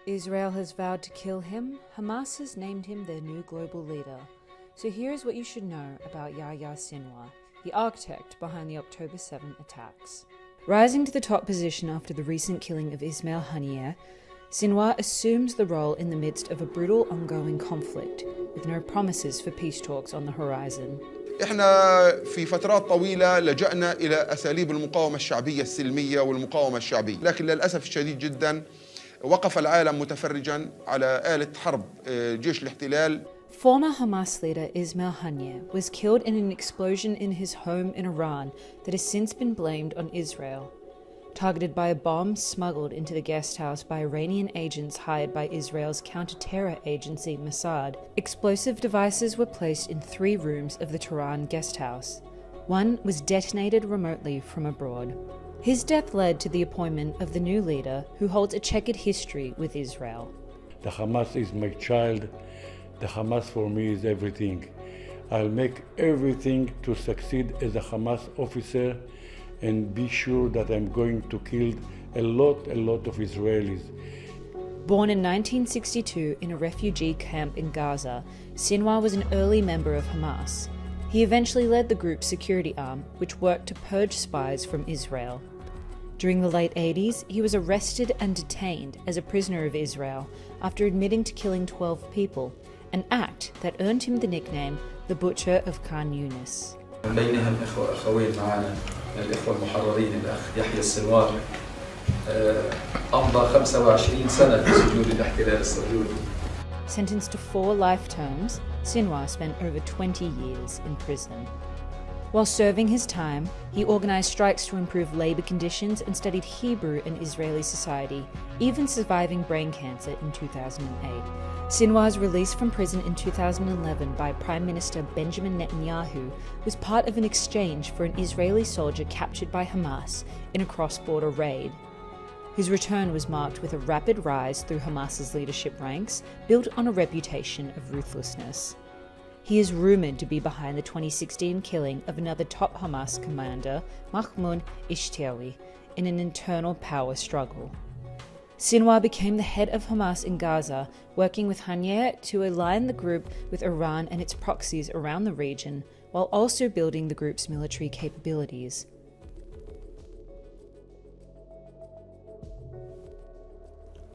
Israel has vowed to kill him. Hamas has named him their new global leader. So here's what you should know about Yahya Sinwar, the architect behind the October 7 attacks. Rising to the top position after the recent killing of Ismail Haniyeh, Sinwar assumes the role in the midst of a brutal ongoing conflict, with no promises for peace talks on the horizon. احنا في فترات طويلة لجأنا إلى أساليب المقاومة الشعبية السلمية والمقاومة الشعبية، لكن للأسف الشديد جدا وقف العالم متفرجا على آلة حرب جيش الاحتلال. Former Hamas leader Ismail Haniyeh was killed in an explosion in his home in Iran that has since been blamed on Israel. Targeted by a bomb smuggled into the guest house by Iranian agents hired by Israel's counter-terror agency Mossad, explosive devices were placed in 3 rooms of the Tehran guest house. One was detonated remotely from abroad. His death led to the appointment of the new leader, who holds a checkered history with Israel. The Hamas is my child. The Hamas for me is everything. I'll make everything to succeed as a Hamas officer and be sure that I'm going to kill a lot of Israelis. Born in 1962 in a refugee camp in Gaza, Sinwar was an early member of Hamas. He eventually led the group's security arm, which worked to purge spies from Israel. During the late 80s, he was arrested and detained as a prisoner of Israel after admitting to killing 12 people, an act that earned him the nickname the Butcher of Khan Yunis. من بينهم أخوين معنا الإخوة المحررين الأخ يحيى السنوار أمضى 25 سنة في سجون الاحتلال الصهيوني. Sentenced to 4 life terms, Sinwar spent over 20 years in prison. While serving his time, he organized strikes to improve labor conditions and studied Hebrew and Israeli society, even surviving brain cancer in 2008. Sinwar's release from prison in 2011 by Prime Minister Benjamin Netanyahu was part of an exchange for an Israeli soldier captured by Hamas in a cross-border raid. His return was marked with a rapid rise through Hamas's leadership ranks, built on a reputation of ruthlessness. He is rumoured to be behind the 2016 killing of another top Hamas commander, Mahmoud Ishtiawi, in an internal power struggle. Sinwar became the head of Hamas in Gaza, working with Haniyeh to align the group with Iran and its proxies around the region, while also building the group's military capabilities.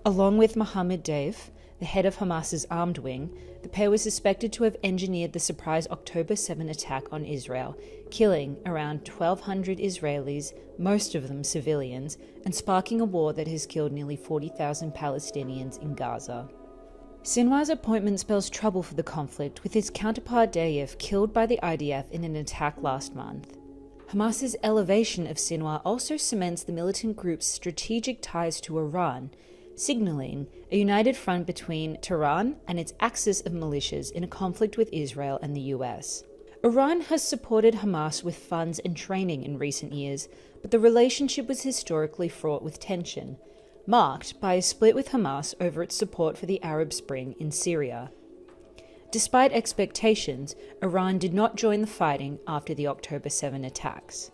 Along with Mohammed Deif, the head of Hamas's armed wing, the pair was suspected to have engineered the surprise October 7 attack on Israel, killing around 1,200 Israelis, most of them civilians, and sparking a war that has killed nearly 40,000 Palestinians in Gaza. Sinwar's appointment spells trouble for the conflict, with his counterpart Deif killed by the IDF in an attack last month. Hamas's elevation of Sinwar also cements the militant group's strategic ties to Iran, signaling a united front between Tehran and its axis of militias in a conflict with Israel and the US. Iran has supported Hamas with funds and training in recent years, but the relationship was historically fraught with tension, marked by a split with Hamas over its support for the Arab Spring in Syria. Despite expectations, Iran did not join the fighting after the October 7 attacks.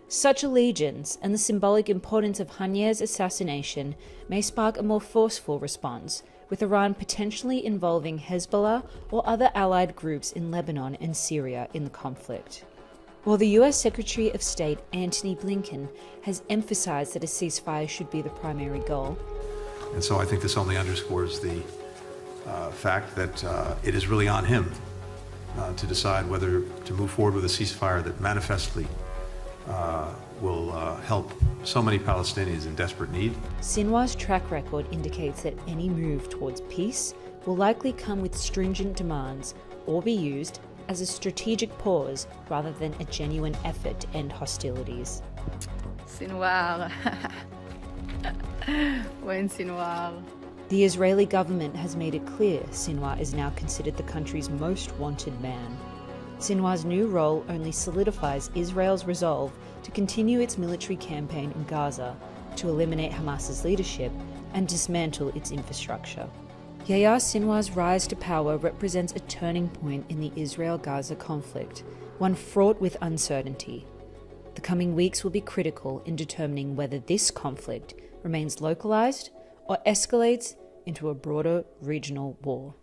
Such allegiance and the symbolic importance of Haniyeh's assassination may spark a more forceful response, with Iran potentially involving Hezbollah or other allied groups in Lebanon and Syria in the conflict. While the US Secretary of State Antony Blinken has emphasized that a ceasefire should be the primary goal. And so I think this only underscores the fact that it is really on him to decide whether to move forward with a ceasefire that manifestly will help so many Palestinians in desperate need. Sinwar's track record indicates that any move towards peace will likely come with stringent demands or be used as a strategic pause rather than a genuine effort to end hostilities. Sinwar. When Sinwar. The Israeli government has made it clear Sinwar is now considered the country's most wanted man. Sinwar's new role only solidifies Israel's resolve to continue its military campaign in Gaza, to eliminate Hamas's leadership and dismantle its infrastructure. Yahya Sinwar's rise to power represents a turning point in the Israel-Gaza conflict, one fraught with uncertainty. The coming weeks will be critical in determining whether this conflict remains localized or escalates into a broader regional war.